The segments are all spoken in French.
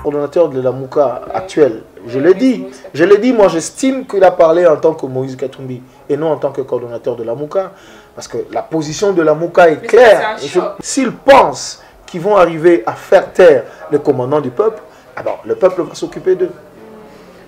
Coordonnateur de la Mouka actuel, je l'ai dit, moi j'estime qu'il a parlé en tant que Moïse Katumbi et non en tant que coordonnateur de la Mouka, parce que la position de la Mouka est claire. S'ils pensent qu'ils vont arriver à faire taire le commandant du peuple, alors le peuple va s'occuper d'eux.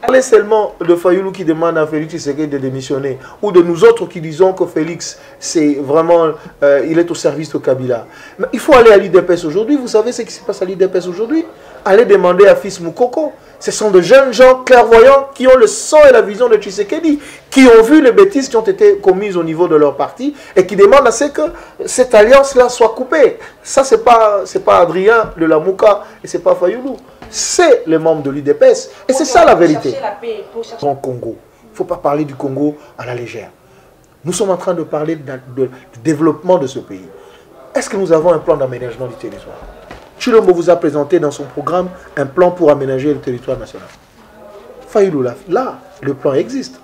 Parler seulement de Fayoulou qui demande à Félix Tshisekedi de démissionner, ou de nous autres qui disons que Félix, c'est vraiment, il est au service de Kabila. Mais il faut aller à l'UDPS aujourd'hui. Vous savez ce qui se passe à l'UDPS aujourd'hui? Allez demander à Fils Moukoko. Ce sont de jeunes gens clairvoyants qui ont le sang et la vision de Tshisekedi, qui ont vu les bêtises qui ont été commises au niveau de leur parti et qui demandent à ce que cette alliance-là soit coupée. Ça, c'est pas Adrien de la Mouka et c'est pas Fayoulou. C'est les membres de l'UDPS. Et c'est ça la vérité. En Congo, il ne faut pas parler du Congo à la légère. Nous sommes en train de parler du développement de ce pays. Est-ce que nous avons un plan d'aménagement du territoire? Chilombo vous a présenté dans son programme un plan pour aménager le territoire national. Fayoulou, là, le plan existe.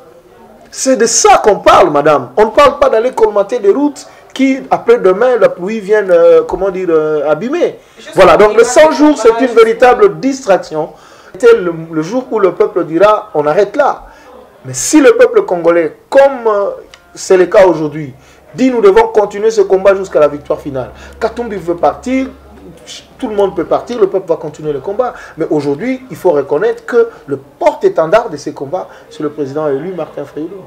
C'est de ça qu'on parle, madame. On ne parle pas d'aller colmater des routes qui, après-demain, la pluie vienne, abîmer. Voilà, donc le 100 jours, c'est une véritable distraction. C'était le jour où le peuple dira, on arrête là. Mais si le peuple congolais, comme c'est le cas aujourd'hui, dit, nous devons continuer ce combat jusqu'à la victoire finale. Katumbi veut partir, tout le monde peut partir, le peuple va continuer le combat. Mais aujourd'hui, il faut reconnaître que le porte-étendard de ces combats, c'est le président élu Martin Fayoulou.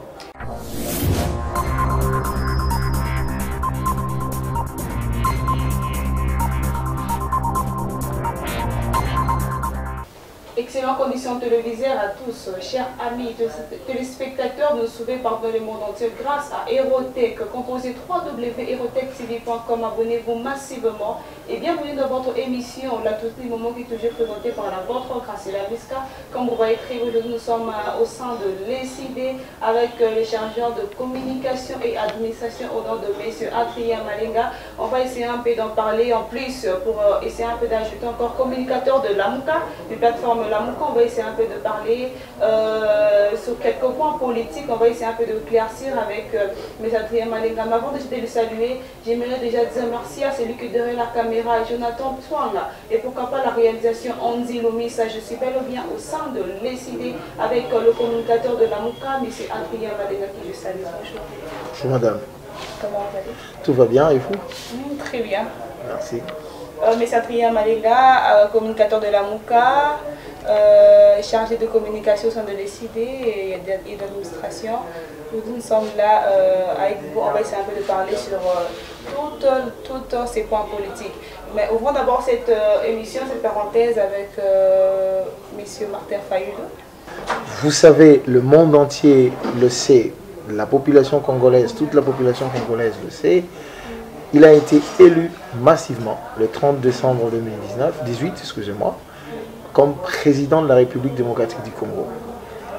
Excellentes conditions télévisées à tous, chers amis téléspectateurs, nous suivez partout le monde entier grâce à Aerotech. Composez www.aerotech.tv.com, abonnez-vous massivement et bienvenue dans votre émission, la tous les moments qui est toujours présentée par la vôtre, grâce à la Miska. Comme vous voyez très aujourd'hui, nous sommes au sein de l'ECD avec les chargeurs de communication et administration au nom de M. Adrien Malinga. On va essayer un peu d'en parler en plus pour essayer un peu d'ajouter encore communicateur de la Mouka, une plateforme la Mouka. On va essayer un peu de parler sur quelques points politiques. On va essayer un peu de claircir avec M. Adrien Malinga. Mais avant de le saluer, j'aimerais déjà dire merci à celui qui est derrière la caméra, Jonathan Twanga, et pourquoi pas la réalisation Anzi Lomissa. Je suis bel et bien au sein de l'ECD avec le communicateur de la Mouka, M. Adrien Malinga, qui je salue. Bonjour. Bonjour madame. Comment vous allez? Tout va bien et vous? Très bien. Merci. M. Adrien Malinga, communicateur de la Mouka, chargé de communication au sein de l'ECD et d'administration. Nous sommes là avec vous. On va essayer un peu de parler sur tous ces points politiques. Mais ouvrons d'abord cette émission, cette parenthèse avec M. Martin Fayoulou. Vous savez, le monde entier le sait, la population congolaise, toute la population congolaise le sait. Il a été élu massivement le 30 décembre 2018, excusez-moi, comme président de la République démocratique du Congo.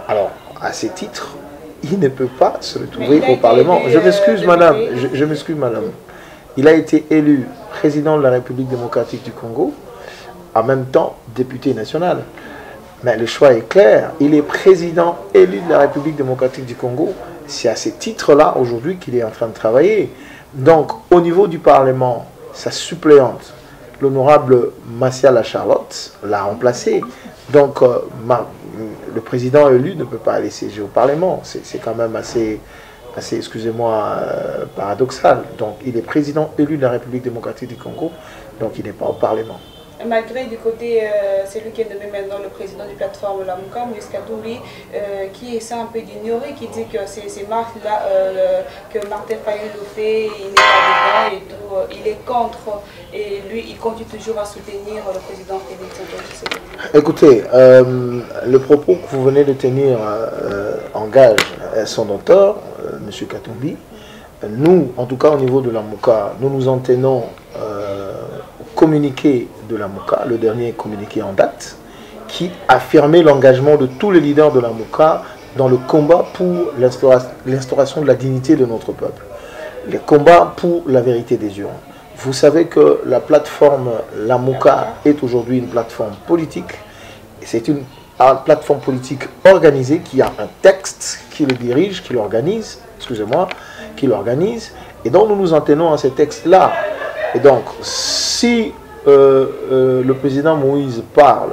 Alors, à ce titre, il ne peut pas se retrouver au Parlement. Je m'excuse, madame. Je m'excuse, madame. Il a été élu président de la République démocratique du Congo, en même temps député national. Mais le choix est clair. Il est président élu de la République démocratique du Congo. C'est à ce titre-là, aujourd'hui, qu'il est en train de travailler. Donc, au niveau du Parlement, sa suppléante, l'honorable Massia La Charlotte, l'a remplacé. Donc, le président élu ne peut pas aller siéger au Parlement. C'est quand même assez excusez-moi, paradoxal. Donc, il est président élu de la République démocratique du Congo, donc il n'est pas au Parlement. Malgré du côté, celui qui est nommé maintenant le président du plateforme La Mouka, M. Katumbi, qui essaie un peu d'ignorer, qui dit que ces marques-là que Martin Fayoulou fait, il n'est pas dedans et tout, il est contre, et lui, il continue toujours à soutenir le président Félix Tshisekedi. Écoutez, le propos que vous venez de tenir engage son auteur, M. Katumbi. Nous, en tout cas au niveau de La Mouka, nous nous en tenons communiqué de La Mouka, le dernier communiqué en date, qui affirmait l'engagement de tous les leaders de La Mouka dans le combat pour l'instauration de la dignité de notre peuple, le combat pour la vérité des urnes. Vous savez que la plateforme La Mouka est aujourd'hui une plateforme politique, et c'est une a une plateforme politique organisée, qui a un texte qui le dirige, qui l'organise, excusez-moi, qui l'organise, et donc nous nous en tenons à ces textes-là. Et donc, si le président Moïse parle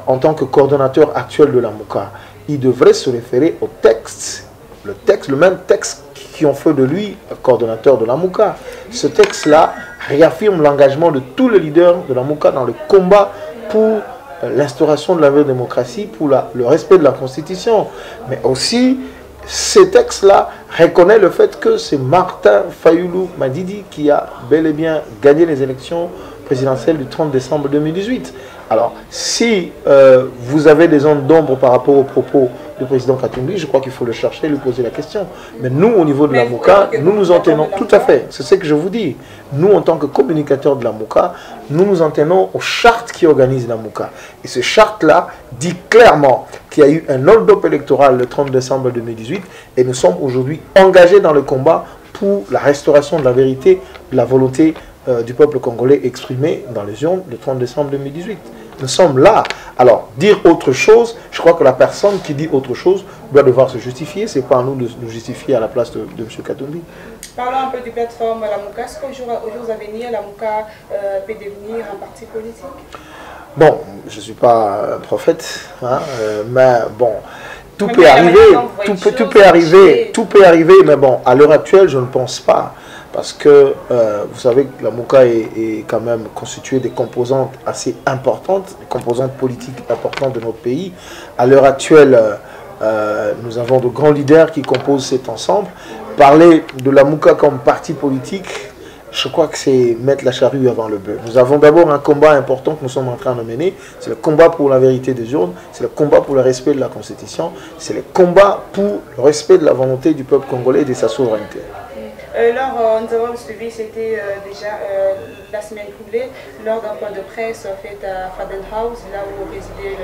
en tant que coordonnateur actuel de la MOUCA, il devrait se référer au texte, le même texte qui ont fait de lui coordonnateur de la MOUCA. Ce texte-là réaffirme l'engagement de tous les leaders de la MOUCA dans le combat pour l'instauration de la vraie démocratie, pour le respect de la Constitution. Mais aussi, ces textes-là reconnaissent le fait que c'est Martin Fayoulou Madidi qui a bel et bien gagné les élections présidentielles du 30 décembre 2018. Alors, si vous avez des ondes d'ombre par rapport aux propos du président Katumbi, je crois qu'il faut le chercher et lui poser la question. Mais nous, au niveau de la MOUCA, nous nous en tenons, tout à fait, c'est ce que je vous dis. Nous, en tant que communicateurs de la MOUCA, nous nous en tenons aux chartes qui organisent la MOUCA. Et ce charte-là dit clairement qu'il y a eu un hold-up électoral le 30 décembre 2018 et nous sommes aujourd'hui engagés dans le combat pour la restauration de la vérité, de la volonté du peuple congolais exprimée dans les urnes le 30 décembre 2018. Nous sommes là. Alors, dire autre chose, je crois que la personne qui dit autre chose doit devoir se justifier. Ce n'est pas à nous de nous justifier à la place de M. Katumbi. Parlons un peu du plateforme la MOUCA. Est-ce qu'au jour à venir, la MOUCA peut devenir un parti politique? Bon, je ne suis pas un prophète, hein, mais bon, tout peut arriver, tout peut arriver, mais bon, à l'heure actuelle, je ne pense pas. Parce que vous savez que la MOUCA est quand même constituée des composantes assez importantes, des composantes politiques importantes de notre pays. À l'heure actuelle, nous avons de grands leaders qui composent cet ensemble. Parler de la MOUCA comme parti politique, je crois que c'est mettre la charrue avant le bœuf. Nous avons d'abord un combat important que nous sommes en train de mener. C'est le combat pour la vérité des urnes, c'est le combat pour le respect de la Constitution, c'est le combat pour le respect de la volonté du peuple congolais et de sa souveraineté. Lors, nous avons suivi, c'était déjà la semaine écoulée, lors d'un point de presse fait à Faden House, là où résidait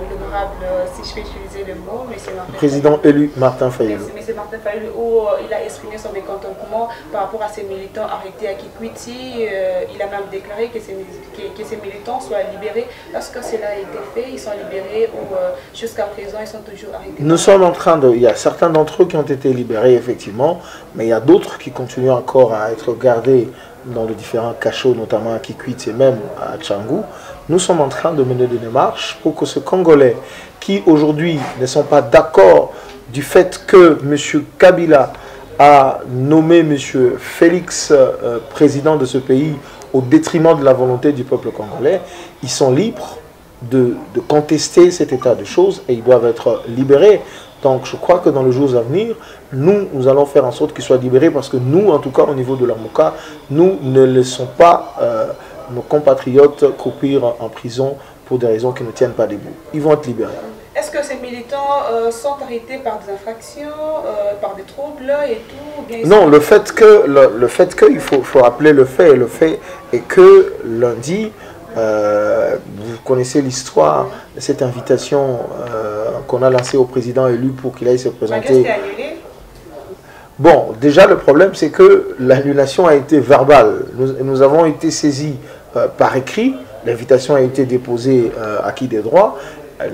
l'honorable, si je peux utiliser le mot, M. Martin président élu Martin Fayoulou. M. Martin Fayoulou, où il a exprimé son mécontentement par rapport à ces militants arrêtés à Kikwiti. Il a même déclaré que ces militants soient libérés. Est-ce que cela a été fait? Ils sont libérés ou jusqu'à présent ils sont toujours arrêtés? Nous sommes en train de... Il y a certains d'entre eux qui ont été libérés, effectivement. Mais il y a d'autres qui continuent encore à être gardés dans les différents cachots, notamment à Kikwit et même à Tchangou. Nous sommes en train de mener des démarches pour que ce Congolais qui aujourd'hui ne sont pas d'accord du fait que M. Kabila a nommé M. Félix président de ce pays au détriment de la volonté du peuple congolais, ils sont libres de contester cet état de choses et ils doivent être libérés. Donc je crois que dans les jours à venir, nous allons faire en sorte qu'ils soient libérés parce que nous, en tout cas au niveau de la MOUCA, nous ne laissons pas nos compatriotes croupir en prison pour des raisons qui ne tiennent pas debout. Ils vont être libérés. Est-ce que ces militants sont arrêtés par des infractions, par des troubles et tout bien? Non, le fait qu'il faut rappeler le fait est que lundi, vous connaissez l'histoire de cette invitation qu'on a lancée au président élu pour qu'il aille se présenter. Bon, déjà le problème c'est que l'annulation a été verbale. Nous avons été saisis par écrit, l'invitation a été déposée à qui des droits.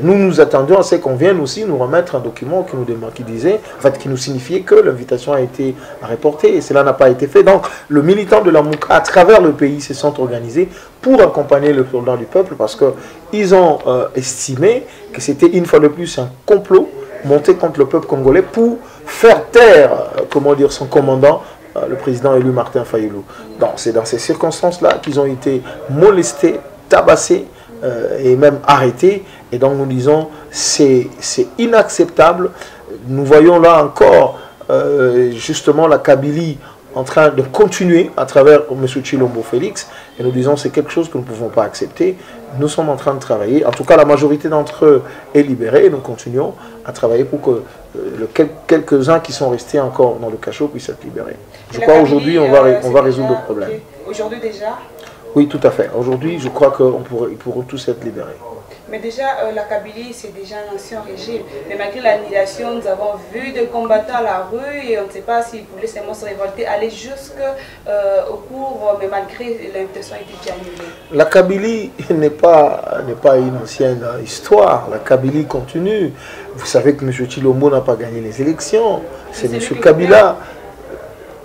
Nous nous attendions à ce qu'on vienne aussi nous remettre un document qui disait, en fait, qui nous signifiait que l'invitation a été reportée et cela n'a pas été fait. Donc, le militant de la MOUCA à travers le pays se sont organisés pour accompagner le soldat du peuple parce qu'ils ont estimé que c'était une fois de plus un complot monté contre le peuple congolais pour faire taire, son commandant, le président élu Martin Fayoulou. Donc, c'est dans ces circonstances-là qu'ils ont été molestés, tabassés et même arrêtés. Et donc nous disons, c'est inacceptable. Nous voyons là encore justement la Kabylie en train de continuer à travers M. Tshilombo Félix. Et nous disons, c'est quelque chose que nous ne pouvons pas accepter. Nous sommes en train de travailler. En tout cas, la majorité d'entre eux est libérée. Et nous continuons à travailler pour que quelques-uns qui sont restés encore dans le cachot puissent être libérés. Je crois qu'aujourd'hui, on va résoudre le problème. Aujourd'hui déjà? Oui, tout à fait. Aujourd'hui, je crois qu'ils pourront tous être libérés. Mais déjà, la Kabylie, c'est déjà un ancien régime. Mais malgré l'annihilation, nous avons vu des combattants à la rue et on ne sait pas s'ils voulaient seulement se révolter, aller jusqu'au cours, mais malgré l'invitation a été déjà annulée. La Kabylie n'est pas une ancienne histoire. La Kabylie continue. Vous savez que M. Tshilombo n'a pas gagné les élections. C'est M. Kabila.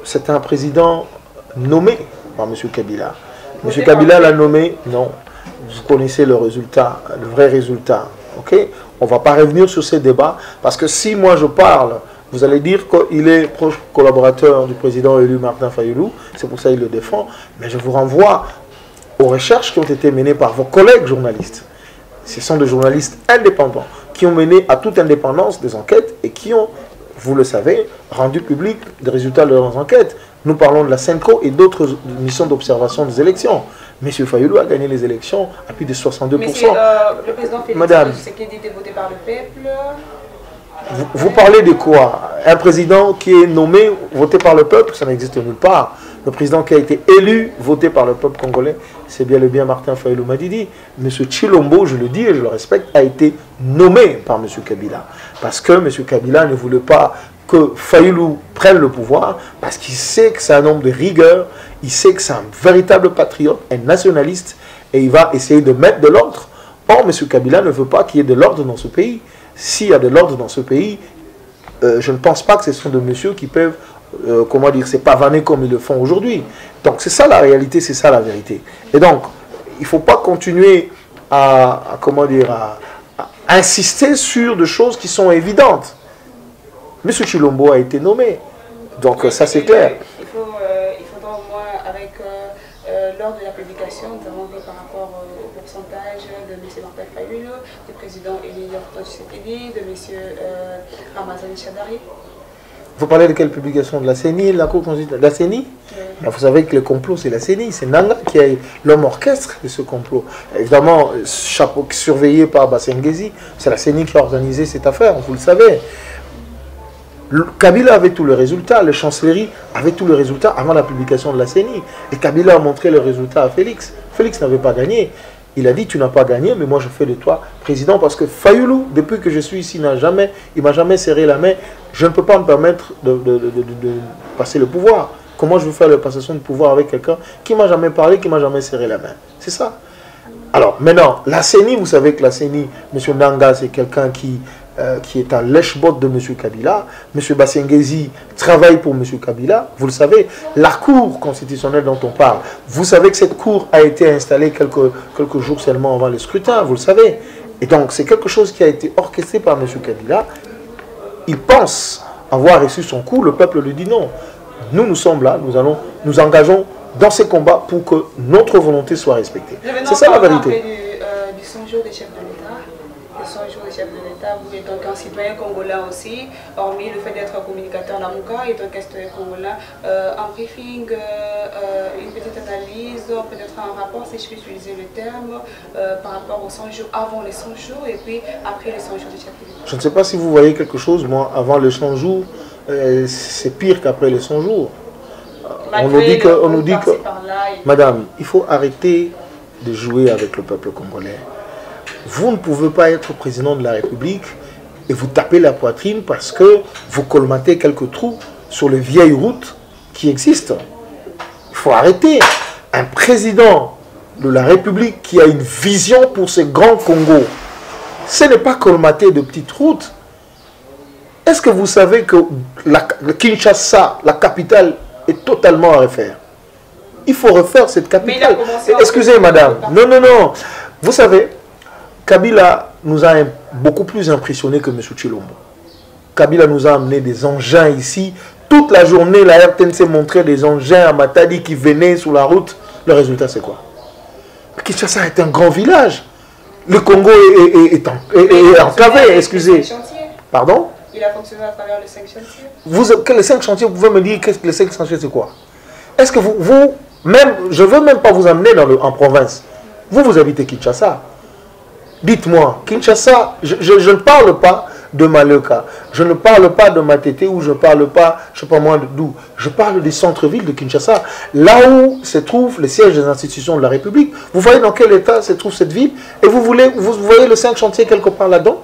C'est un président nommé par M. Kabila. M. Kabila l'a nommé, non. Vous connaissez le résultat, le vrai résultat. Ok? On ne va pas revenir sur ces débats parce que si moi je parle, vous allez dire qu'il est proche collaborateur du président élu Martin Fayulu, c'est pour ça qu'il le défend. Mais je vous renvoie aux recherches qui ont été menées par vos collègues journalistes. Ce sont des journalistes indépendants qui ont mené à toute indépendance des enquêtes et qui ont, vous le savez, rendu public les résultats de leurs enquêtes. Nous parlons de la SENCO et d'autres missions d'observation des élections. M. Fayulu a gagné les élections à plus de 62%. Mais si, le président Félix Tshisekedi était voté par le peuple. Vous parlez de quoi? Un président qui est nommé, voté par le peuple, ça n'existe nulle part. Le président qui a été élu, voté par le peuple congolais, c'est bien le bien Martin Fayulu Madidi. M. Tshilombo, je le dis et je le respecte, a été nommé par M. Kabila. Parce que M. Kabila ne voulait pas que Fayulu prenne le pouvoir, parce qu'il sait que c'est un homme de rigueur, il sait que c'est un véritable patriote, un nationaliste, et il va essayer de mettre de l'ordre. Or, M. Kabila ne veut pas qu'il y ait de l'ordre dans ce pays. S'il y a de l'ordre dans ce pays, je ne pense pas que ce sont des messieurs qui peuvent, comment dire, se pavaner comme ils le font aujourd'hui. Donc c'est ça la réalité, c'est ça la vérité. Et donc, il ne faut pas continuer comment dire, à insister sur des choses qui sont évidentes. M. Tshilombo a été nommé, donc ça c'est clair. Il faudra au moins, avec lors de la publication, nous avons vu par rapport au pourcentage de M. Martin Fayulu, du président Elie Tshisekedi, de M. Ramazani Shadari. Vous parlez de quelle publication? De la CENI, la Cour constitutionnelle? De la CENI? Oui. Vous savez que le complot, c'est la CENI, c'est Nanga qui est l'homme orchestre de ce complot. Évidemment, chapeau surveillé par Bassengezi, c'est la CENI qui a organisé cette affaire, vous le savez. Kabila avait tous les résultats, la chancellerie avait tous les résultats avant la publication de la CENI. Et Kabila a montré le résultat à Félix. Félix n'avait pas gagné. Il a dit, tu n'as pas gagné, mais moi je fais de toi président. Parce que Fayulu, depuis que je suis ici, il ne m'a jamais serré la main. Je ne peux pas me permettre de passer le pouvoir. Comment je veux faire la passation de pouvoir avec quelqu'un qui ne m'a jamais parlé, qui ne m'a jamais serré la main? C'est ça. Alors maintenant, la CENI, vous savez que la CENI, M. Nanga, c'est quelqu'un qui est un lèche-bot de M. Kabila. M. Bassengezi travaille pour M. Kabila. Vous le savez, la Cour constitutionnelle dont on parle, vous savez que cette Cour a été installée quelques jours seulement avant le scrutin, vous le savez. Et donc, c'est quelque chose qui a été orchestré par M. Kabila. Il pense avoir reçu son coup, le peuple lui dit non. Nous sommes là, nous engageons dans ces combats pour que notre volonté soit respectée. C'est ça la vérité. Du 100 jours des chefs de l'État. Les 100 jours des chefs de l'État, vous êtes donc un citoyen congolais aussi, hormis le fait d'être communicateur Lamuka et donc un citoyen congolais. Un briefing, une petite analyse, peut-être un rapport, si je peux utiliser le terme, par rapport aux 100 jours, avant les 100 jours et puis après les 100 jours des chefs de l'État. Je ne sais pas si vous voyez quelque chose, moi, avant les 100 jours, c'est pire qu'après les 100 jours. On nous dit que, madame, il faut arrêter de jouer avec le peuple congolais. Vous ne pouvez pas être président de la République et vous tapez la poitrine parce que vous colmatez quelques trous sur les vieilles routes qui existent. Il faut arrêter. Un président de la République qui a une vision pour ce grand Congo, ce n'est pas colmater de petites routes. Est-ce que vous savez que le Kinshasa, la capitale, est totalement à refaire? Il faut refaire cette capitale. Excusez madame. Non. Vous savez, Kabila nous a beaucoup plus impressionnés que M. Tshilombo. Kabila nous a amené des engins ici. Toute la journée, la RTNC montrait des engins à Matadi qui venaient sur la route. Le résultat, c'est quoi? Kinshasa est un grand village. Le Congo est enclavé, excusez. Pardon? Il a fonctionné à travers les 5 chantiers. Les 5 chantiers, vous pouvez me dire que les 5 chantiers, c'est quoi? Est-ce que même, je ne veux même pas vous amener en province. Vous habitez Kinshasa. Dites-moi, Kinshasa, je ne parle pas de Maleka, je ne parle pas de Matete ou je ne parle pas, je ne sais pas moi d'où. Je parle des centres-villes de Kinshasa, là où se trouve le siège des institutions de la République. Vous voyez dans quel état se trouve cette ville et vous voyez le 5 chantiers quelque part là-dedans.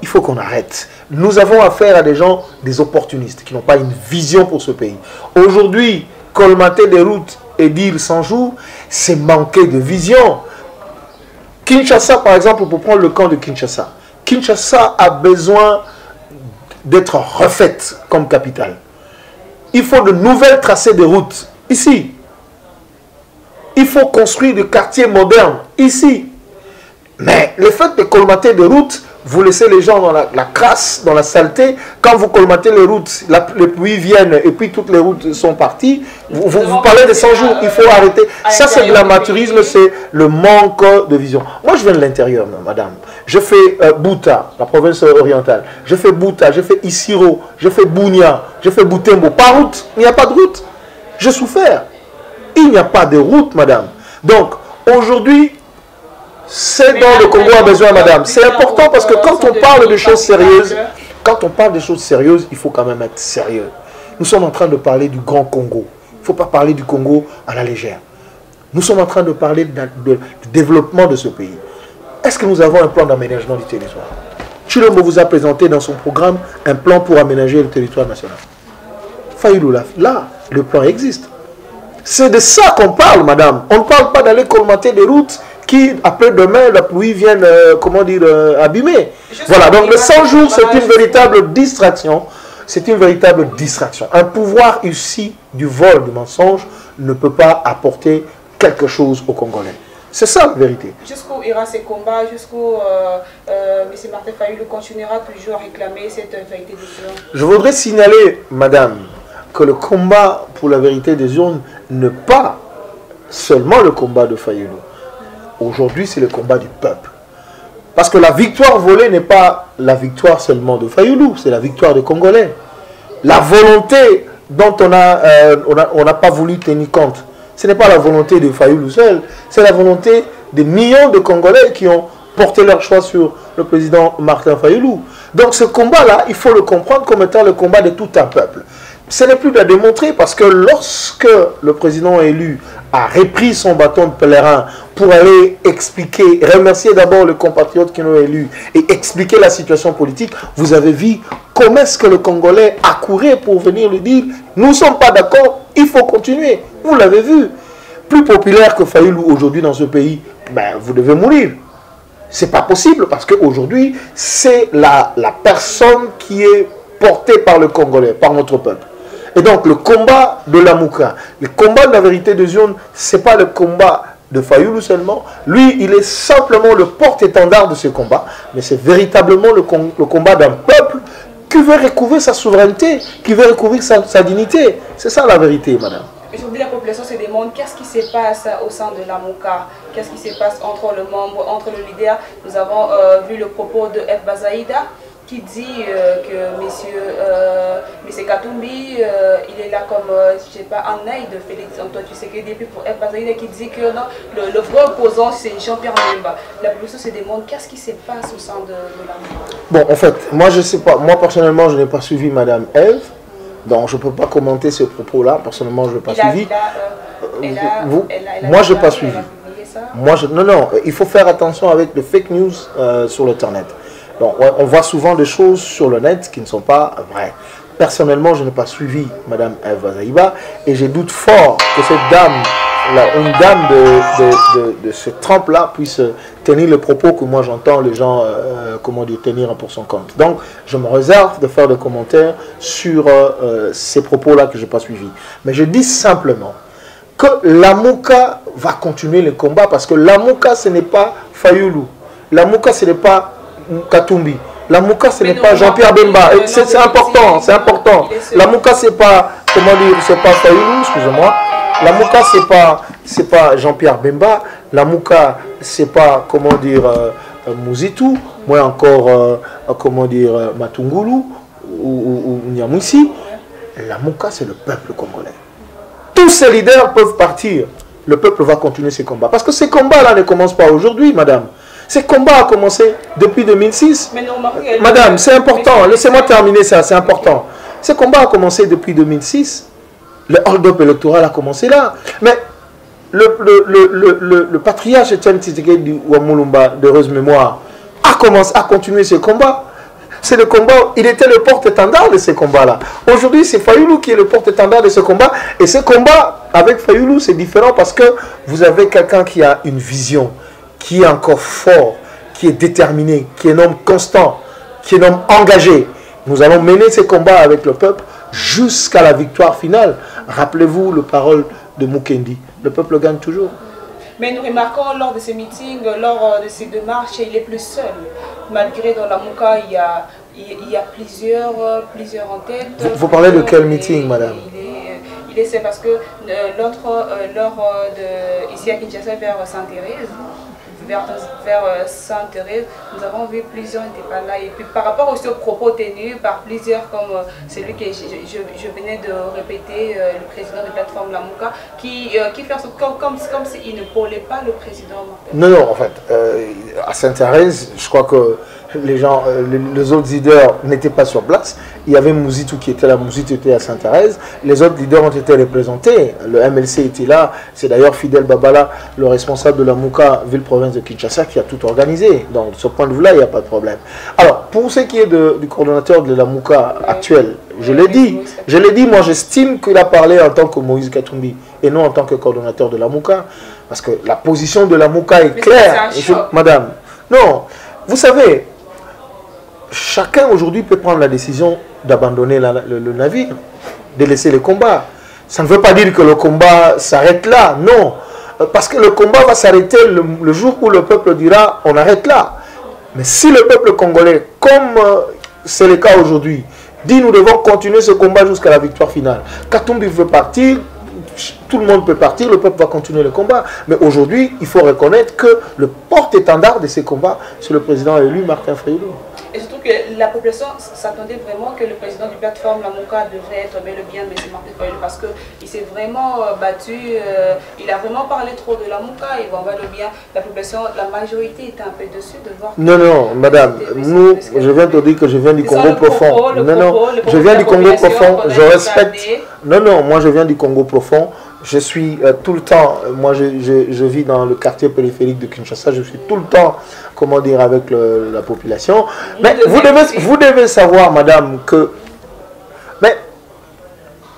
Il faut qu'on arrête. Nous avons affaire à des gens, des opportunistes, qui n'ont pas une vision pour ce pays. Aujourd'hui, colmater des routes et dire 100 jours, c'est manquer de vision. Kinshasa, par exemple, pour prendre le camp de Kinshasa. Kinshasa a besoin d'être refaite comme capitale. Il faut de nouvelles tracés de routes, ici. Il faut construire des quartiers modernes, ici. Mais le fait de colmater des routes, vous laissez les gens dans la crasse, dans la saleté. Quand vous colmatez les routes, les pluies viennent et puis toutes les routes sont parties. Vous parlez de 100 jours, il faut arrêter. Ça, c'est de l'amateurisme, c'est le manque de vision. Moi, je viens de l'intérieur, madame. Je fais Bouta, la province orientale. Je fais Bouta, je fais Isiro, je fais Bounia, je fais Boutembo. Pas route, il n'y a pas de route. J'ai souffert. Il n'y a pas de route, madame. Donc, aujourd'hui, c'est dont le Congo a besoin, madame. C'est important parce que quand on parle de choses sérieuses, il faut quand même être sérieux. Nous sommes en train de parler du Grand Congo. Il ne faut pas parler du Congo à la légère. Nous sommes en train de parler du développement de ce pays. Est-ce que nous avons un plan d'aménagement du territoire? Tshilombo vous a présenté dans son programme un plan pour aménager le territoire national. Fayulu, là, le plan existe. C'est de ça qu'on parle, madame. On ne parle pas d'aller colmater des routes qui, après demain, la pluie vienne, abîmer. Voilà, donc le 100 jours, c'est une véritable distraction. C'est une véritable distraction. Un pouvoir ici du vol, du mensonge, ne peut pas apporter quelque chose aux Congolais. C'est ça la vérité. Jusqu'où ira ces combats, jusqu'où M. Martin Fayulu continuera toujours à réclamer cette vérité des urnes? Je voudrais signaler, madame, que le combat pour la vérité des urnes n'est pas seulement le combat de Fayulu. Aujourd'hui, c'est le combat du peuple. Parce que la victoire volée n'est pas la victoire seulement de Fayulu, c'est la victoire des Congolais. La volonté dont on n'a pas voulu tenir compte, ce n'est pas la volonté de Fayulu seul, c'est la volonté des millions de Congolais qui ont porté leur choix sur le président Martin Fayulu. Donc ce combat-là, il faut le comprendre comme étant le combat de tout un peuple. Ce n'est plus à démontrer parce que lorsque le président élu a repris son bâton de pèlerin pour aller expliquer, remercier d'abord les compatriotes qui l'ont élu et expliquer la situation politique, vous avez vu comment est-ce que le Congolais accourait pour venir lui dire « Nous ne sommes pas d'accord, il faut continuer ». Vous l'avez vu. Plus populaire que Fayulu aujourd'hui dans ce pays, ben, vous devez mourir. C'est pas possible parce qu'aujourd'hui, c'est la personne qui est portée par le Congolais, par notre peuple. Et donc le combat de Lamouka, le combat de la vérité des urnes, ce n'est pas le combat de Fayulu seulement. Lui, il est simplement le porte-étendard de ce combat, mais c'est véritablement le combat d'un peuple qui veut recouvrir sa souveraineté, qui veut recouvrir sa dignité. C'est ça la vérité, madame. Aujourd'hui, la population se demande qu'est-ce qui se passe au sein de Lamouka, qu'est-ce qui se passe entre le membre, entre le leader. Nous avons vu le propos de F. Bazaïda qui dit que M. Katumbi, il est là comme, je sais pas, un œil de Félix Antoine Tshisekedi, puis pour F. Bazaïda qui dit que non, le vrai opposant c'est Jean-Pierre Bemba. La population se demande qu'est-ce qui se passe au sein de Lamouka. Bon, en fait, moi je sais pas, moi personnellement je n'ai pas suivi Madame Eve. Donc je ne peux pas commenter ce propos-là. Personnellement, je n'ai pas suivi. Moi, je n'ai pas suivi. Non, il faut faire attention avec les fake news sur l'Internet. Donc, on voit souvent des choses sur le net qui ne sont pas vraies. Personnellement, je n'ai pas suivi Mme Eva Zaïba et je doute fort que cette dame, une dame de ce trempe-là puisse tenir le propos que moi j'entends les gens tenir pour son compte. Donc je me réserve de faire des commentaires sur ces propos-là que je n'ai pas suivis. Mais je dis simplement que Lamouka va continuer le combat parce que Lamouka ce n'est pas Fayulu, Lamouka ce n'est pas Katumbi, Lamouka ce n'est pas Jean-Pierre Bemba. C'est important, c'est important. Lamouka c'est pas, c'est pas Fayulu, excusez-moi. Lamouka c'est pas Jean-Pierre Bemba, Lamouka c'est pas Mouzitou, moi encore Matungulu ou Nyamwisi. Lamouka c'est le peuple congolais. Tous ces leaders peuvent partir, le peuple va continuer ses combats. Parce que ces combats-là ne commencent pas aujourd'hui, madame. Ce combat a commencé depuis 2006. Mais non, Madame, c'est important. Laissez-moi terminer ça, c'est important. Ce combat a commencé depuis 2006. Le hold-up électoral a commencé là. Mais le patriarche Etienne Tshisekedi Wamulumba, d'heureuse mémoire, a continué ce combat. C'est le combat, il était le porte-étendard de ce combat-là. Aujourd'hui, c'est Fayoulou qui est le porte-étendard de ce combat. Et ce combat, avec Fayoulou, c'est différent parce que vous avez quelqu'un qui a une vision, qui est encore fort, qui est déterminé, qui est un homme constant, qui est un homme engagé. Nous allons mener ce combat avec le peuple jusqu'à la victoire finale. Rappelez-vous les paroles de Mukendi. Le peuple gagne toujours. Mais nous remarquons lors de ces meetings, lors de ces démarches, il est plus seul. Malgré dans la Mouka, il y a plusieurs en tête. Vous parlez de quel meeting, madame? Il est seul parce que lors de ici à Kinshasa vers Sainte-Thérèse, vers Sainte-Thérèse, nous avons vu plusieurs n'étaient pas là. Et puis par rapport aussi aux propos tenus par plusieurs, comme celui que je venais de répéter, le président de plateforme Lamouka, qui fait comme s'il ne parlait pas le président Martin. Non, en fait, à Sainte-Thérèse, je crois que les gens, les autres leaders n'étaient pas sur place. Il y avait Mouzitou qui était là, Mouzitou était à Sainte-Thérèse. Les autres leaders ont été représentés. Le MLC était là. C'est d'ailleurs Fidel Babala, le responsable de la Mouka, ville-province de Kinshasa, qui a tout organisé. Donc, de ce point de vue-là, il n'y a pas de problème. Alors, pour ce qui est du coordonnateur de la Mouka actuel, je l'ai dit, moi j'estime qu'il a parlé en tant que Moïse Katumbi et non en tant que coordonnateur de la Mouka. Parce que la position de la Mouka est claire. Madame, non, vous savez, chacun aujourd'hui peut prendre la décision d'abandonner le navire, de laisser le combat. Ça ne veut pas dire que le combat s'arrête là, non. Parce que le combat va s'arrêter le jour où le peuple dira on arrête là. Mais si le peuple congolais, comme c'est le cas aujourd'hui, dit nous devons continuer ce combat jusqu'à la victoire finale. Katumbi veut partir, tout le monde peut partir, le peuple va continuer le combat. Mais aujourd'hui, il faut reconnaître que le porte-étendard de ces combats, c'est le président élu Martin Fayoulou. Et surtout que la population s'attendait vraiment que le président du plateforme Lamouka devrait être bel et bien M. Martin Fayoulou parce qu'il s'est vraiment battu, il a vraiment parlé trop de Lamouka, il va le bien. La population, la majorité était un peu dessus de voir... Non, madame, nous, je viens de dire que je viens du Congo profond. Je viens du Congo profond, je respecte... Non, moi je viens du Congo profond. Je suis tout le temps, moi je vis dans le quartier périphérique de Kinshasa, je suis tout le temps, comment dire, avec la population. Mais vous devez savoir, madame, que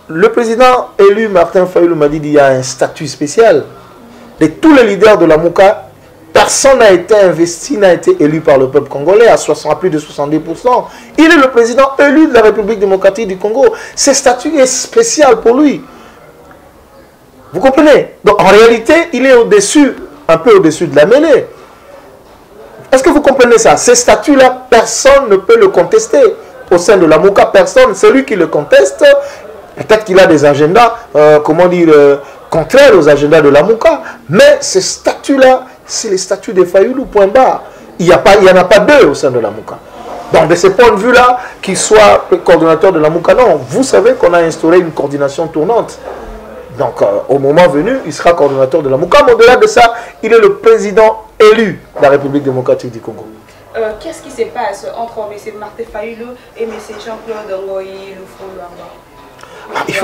le président élu Martin Fayoulou m'a dit qu'il y a un statut spécial. Et tous les leaders de la Mouka, personne n'a été investi, n'a été élu par le peuple congolais à plus de 70%. Il est le président élu de la République démocratique du Congo. Ce statut est spécial pour lui. Vous comprenez? Donc en réalité, il est au-dessus, un peu au-dessus de la mêlée. Est-ce que vous comprenez ça? Ces statuts-là, personne ne peut le contester. Au sein de la Mouka, personne, celui qui le conteste, peut-être qu'il a des agendas, contraires aux agendas de la Mouka. Mais ces statuts-là, c'est les statuts de Fayoulou, point barre. Il n'y en a pas deux au sein de la Mouka. Donc de ce point de vue-là, qu'il soit coordonnateur de la Mouka, non. Vous savez qu'on a instauré une coordination tournante. Donc, au moment venu, il sera coordonnateur de la Mouka. Mais au-delà de ça, il est le président élu de la République démocratique du Congo. Qu'est-ce qui se passe entre M. Martin Fayoulou et M. Jean-Claude Ngoyi Loufou-Lwanga?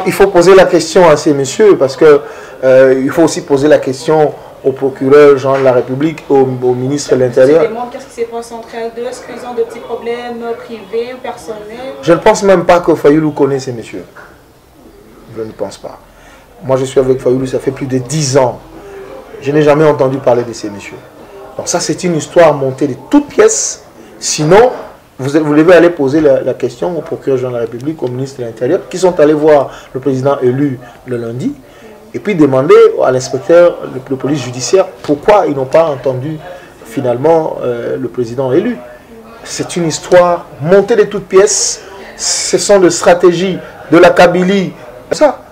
Il faut poser la question à ces messieurs, parce que il faut aussi poser la question au procureur Jean de la République, au ministre de l'Intérieur. Qu'est-ce qui se passe entre eux deux? Est-ce qu'ils ont de petits problèmes privés ou personnels? Je ne pense même pas que Fayoulou connaît ces messieurs. Je ne pense pas. Moi, je suis avec Fayoulou, ça fait plus de 10 ans. Je n'ai jamais entendu parler de ces messieurs. Donc ça, c'est une histoire montée de toutes pièces. Sinon, vous devez aller poser la question au procureur Jean de la République, au ministre de l'Intérieur, qui sont allés voir le président élu le lundi, et puis demander à l'inspecteur de police judiciaire pourquoi ils n'ont pas entendu finalement le président élu. C'est une histoire montée de toutes pièces. Ce sont des stratégies de la Kabylie. Ça.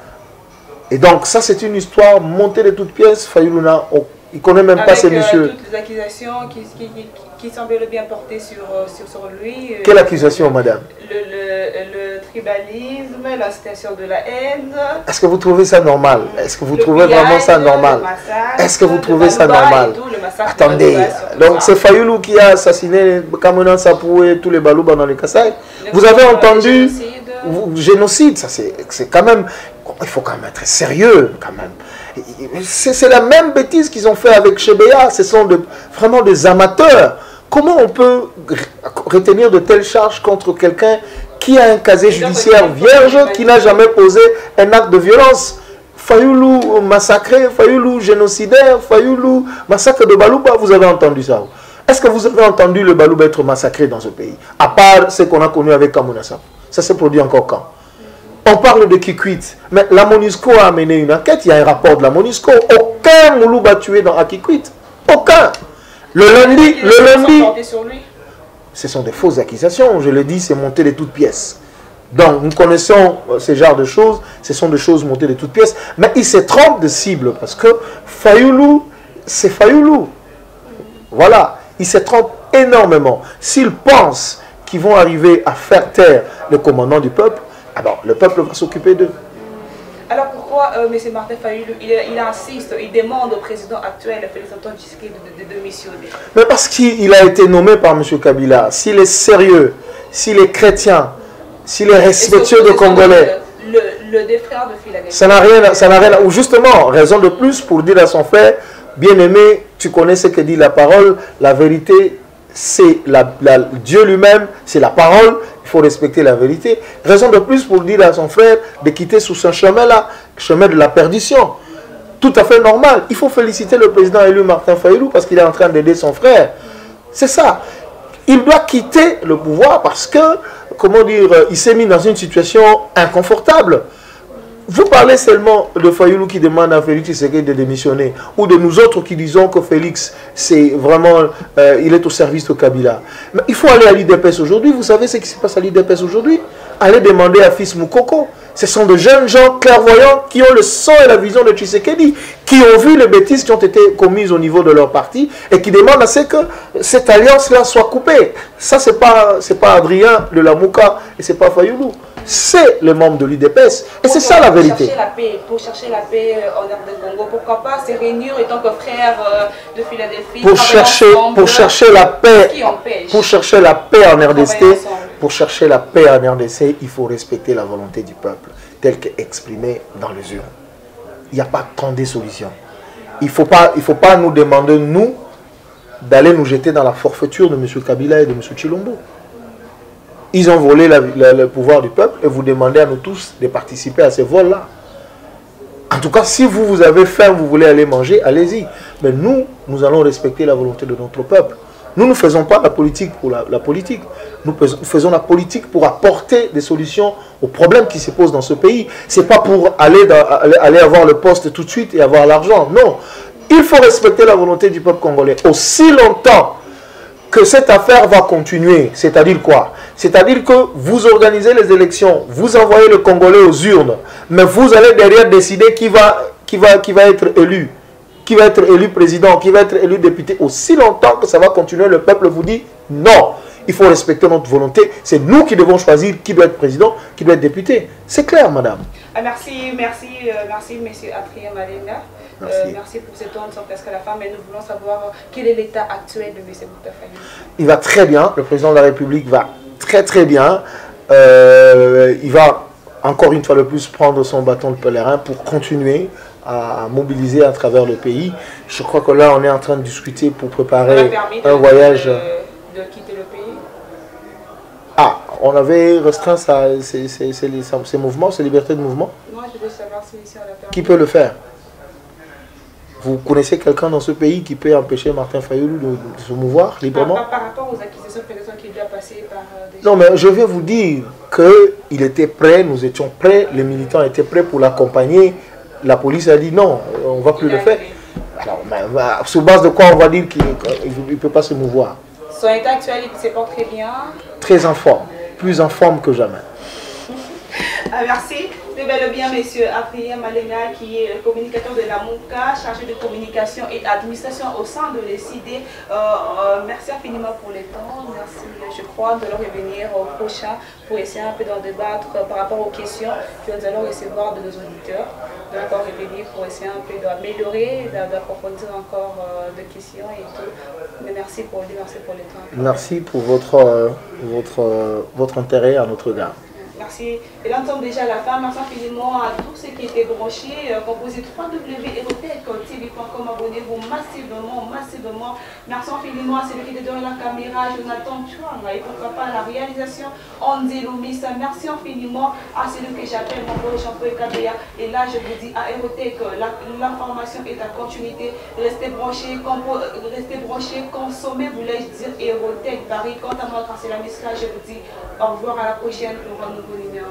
Et donc, ça, c'est une histoire montée de toutes pièces. Fayoulou, il ne connaît même pas ces messieurs. Toutes les accusations qui semble bien porter sur lui. Quelle accusation, madame? Le tribalisme, la situation de la haine. Est-ce que vous trouvez ça normal? Est-ce que vous trouvez vraiment ça normal? Est-ce que vous trouvez ça normal? Attendez, donc c'est Fayoulou qui a assassiné Kamona Sapou et tous les Balouba dans les Kassai. Vous avez entendu génocide, ça c'est quand même, il faut quand même être sérieux quand même. C'est la même bêtise qu'ils ont fait avec Chebeya, ce sont vraiment des amateurs. Comment on peut retenir de telles charges contre quelqu'un qui a un casier judiciaire vierge, qui n'a jamais posé un acte de violence? Fayoulou massacré, Fayoulou génocidaire, Fayoulou massacre de Balouba, vous avez entendu ça? Est-ce que vous avez entendu le Balouba être massacré dans ce pays? À part ce qu'on a connu avec Kamounassa. Ça s'est produit encore quand? On parle de Kikwit, mais la MONUSCO a mené une enquête, il y a un rapport de la MONUSCO. Aucun Moulouba tué dans Kikwit. Aucun. Le lundi, ce sont des fausses accusations, je le dis, c'est monté de toutes pièces. Donc, nous connaissons ce genre de choses, ce sont des choses montées de toutes pièces, mais il se trompe de cible, parce que Fayoulou, c'est Fayoulou. Voilà, il se trompe énormément. S'ils pensent qu'ils vont arriver à faire taire le commandant du peuple, alors le peuple va s'occuper d'eux. Alors pourquoi M. Martin Fayoulou, il insiste, il demande au président actuel, Félix-Antoine Tshisekedi, de démissionner? Mais parce qu'il a été nommé par M. Kabila. S'il est sérieux, s'il est chrétien, s'il est respectueux des Congolais, le défrère de Philadelphie. Ça n'a rien, ou justement, raison de plus pour dire à son frère, bien-aimé, tu connais ce que dit la parole, la vérité, c'est Dieu lui-même, c'est la parole, il faut respecter la vérité. Raison de plus pour dire à son frère de quitter sous ce chemin-là, chemin de la perdition. Tout à fait normal. Il faut féliciter le président élu Martin Fayoulou parce qu'il est en train d'aider son frère. C'est ça. Il doit quitter le pouvoir parce que, comment dire, il s'est mis dans une situation inconfortable. Vous parlez seulement de Fayoulou qui demande à Félix Tshisekedi de démissionner, ou de nous autres qui disons que Félix, c'est vraiment, il est au service de Kabila. Mais il faut aller à l'IDPS aujourd'hui. Vous savez ce qui se passe à l'IDPS aujourd'hui? Allez demander à Fils Moukoko. Ce sont de jeunes gens clairvoyants qui ont le sang et la vision de Tshisekedi, qui ont vu les bêtises qui ont été commises au niveau de leur parti et qui demandent à ce que cette alliance-là soit coupée. Ça, c'est pas Adrien de la Mouka et c'est pas Fayoulou. C'est les membres de l'IDPS. Et c'est ça la vérité. Pour chercher la paix en Congo, pourquoi pas se réunir en tant que frères de Philadelphie, pour chercher la paix, pour chercher la paix en RDC, pour chercher la paix en RDC, il faut respecter la volonté du peuple, telle qu'exprimée dans les urnes. Il n'y a pas tant de solutions. Il faut pas nous demander, nous, d'aller nous jeter dans la forfaiture de M. Kabila et de M. Tshilombo. Ils ont volé le pouvoir du peuple et vous demandez à nous tous de participer à ces vols-là. En tout cas, si vous avez faim, vous voulez aller manger, allez-y. Mais nous allons respecter la volonté de notre peuple. Nous ne faisons pas la politique pour la politique. Nous faisons la politique pour apporter des solutions aux problèmes qui se posent dans ce pays. Ce n'est pas pour aller avoir le poste tout de suite et avoir l'argent. Non. Il faut respecter la volonté du peuple congolais. Aussi longtemps que cette affaire va continuer, c'est-à-dire quoi? C'est-à-dire que vous organisez les élections, vous envoyez le Congolais aux urnes, mais vous allez derrière décider qui va être élu, qui va être élu président, qui va être élu député. Aussi longtemps que ça va continuer, le peuple vous dit non. Il faut respecter notre volonté. C'est nous qui devons choisir qui doit être président, qui doit être député. C'est clair, madame. Merci, M. Adrien Malenga. Merci pour cette onde, presque à la fin, mais nous voulons savoir quel est l'état actuel de M. Martin Fayoulou. Il va très bien, le président de la République va très bien. Il va encore une fois de plus prendre son bâton de pèlerin pour continuer à mobiliser à travers le pays. Je crois que là on est en train de discuter pour préparer un voyage. De quitter le pays? Ah, on avait restreint ces mouvements, ces libertés de mouvement. Moi je veux savoir si ici on a permis. Qui peut le faire? Vous connaissez quelqu'un dans ce pays qui peut empêcher Martin Fayoulou de se mouvoir librement? Par rapport aux accusations qui doivent passer par des... Non, mais je viens vous dire qu'il était prêt, nous étions prêts, les militants étaient prêts pour l'accompagner. La police a dit non, on ne va plus le faire. Alors, sur base de quoi on va dire qu'il ne peut pas se mouvoir? Son état actuel, il se porte très bien. Très en forme, plus en forme que jamais. Merci. C'est bel et bien monsieur Afrien Malenga qui est le communicateur de la MOUCA, chargé de communication et administration au sein de l'ECD. Merci infiniment pour le temps. Merci, je crois, de leur revenir au prochain pour essayer un peu d'en débattre par rapport aux questions que nous allons recevoir de nos auditeurs. De encore revenir pour essayer un peu d'améliorer, d'approfondir encore des questions et tout. Mais merci pour le temps. Merci pour votre intérêt à notre égard. Merci. Et là, nous sommes déjà à la fin. Merci infiniment à tous ceux qui étaient branchés. Composez www.erotech.tv.com. Abonnez-vous massivement. Merci infiniment à celui qui était derrière la caméra, Jonathan Chouang. Et pourquoi pas la réalisation, Andy Loomis. Merci infiniment à celui que j'appelle mon beau Jean-Paul Kabea. Et là, je vous dis à Erotech, l'information est à continuité. Restez branchés, consommez, voulais-je dire, Erotech Paris. Quant à moi, quand c'est la Misca, je vous dis au revoir à la prochaine pour un nouveau numéro.